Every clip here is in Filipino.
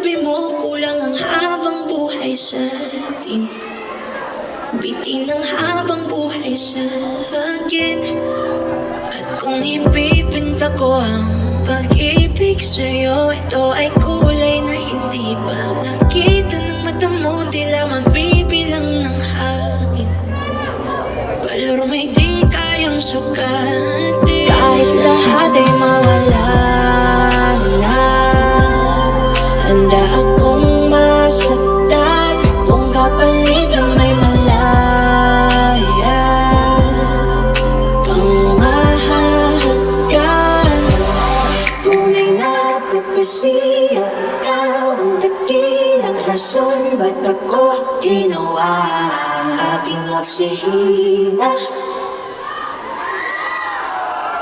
tabi mo, kulang ang habang buhay sa atin. Bitin ang habang buhay sa akin. At kung ipipinta ko ang pag-ibig sa'yo, ito ay kulay na hindi pa nakita ng mata mo. Tila mabibilang ng hangin, valor may di kayang sukatin. Kahit lahat ay mawala na, handa akong masaktan kung kapalit ng may malaya kang mahahagkan. Tunay na propesya, ikaw ang dakilang rason ba't ako ginawa aking oksihina.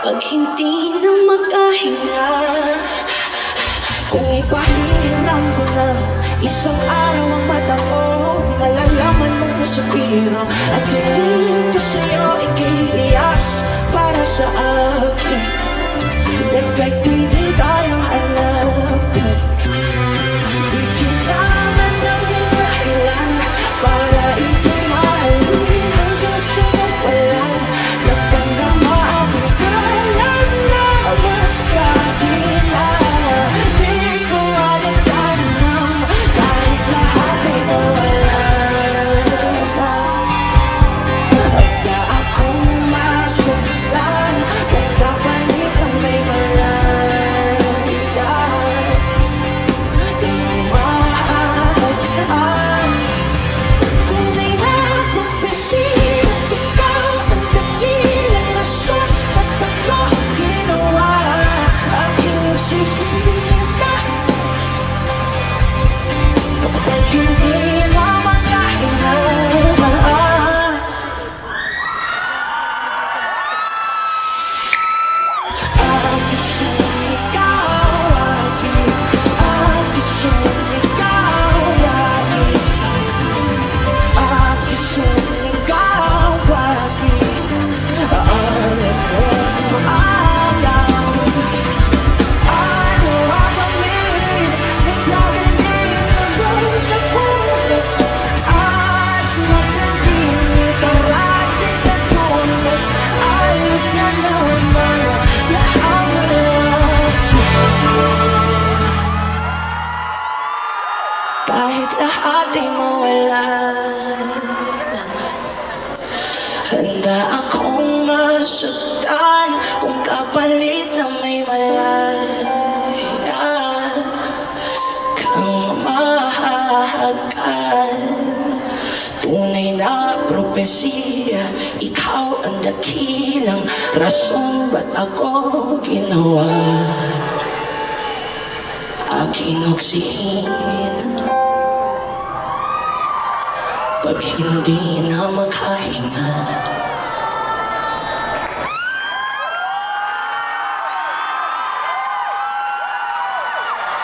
Pag hindi na makahinga, kung ipahiram ko na isang araw ang mata ko, malalaman mong nasubiro at tingin ko sa'yo ikihiyas para sa akin. Dagdag di tayong hanapin. Di kailangan ng dahilan para itinahal hanggang sa mawalan. Nagpandama ating kalan na magkakilala. Di ko alitanong kahit lahat ay mawala na. Handa akong masuklan kung kapalit ang may malaya kang mahahagkan. Tunay na propesya, ikaw ang dakilang rason ba't ako ginawa aking nagsisita. Kapag hindi mo makahinga, agisong ikaw aking, agisong ikaw aking, agisong ikaw aking. Alam mo maagawin, ano ang mamiss, naglagay din sa puso at magandang karating na tulad. Ayot na naman lahang kahit lahat ay mawala na. Handa akong masaktan kung kapalit ng may malaya kang mahahagkan. Tunay na propesya, ikaw ang dakilang rason ba't ako ginawa aking oksihina. Pag hindi na makahinga,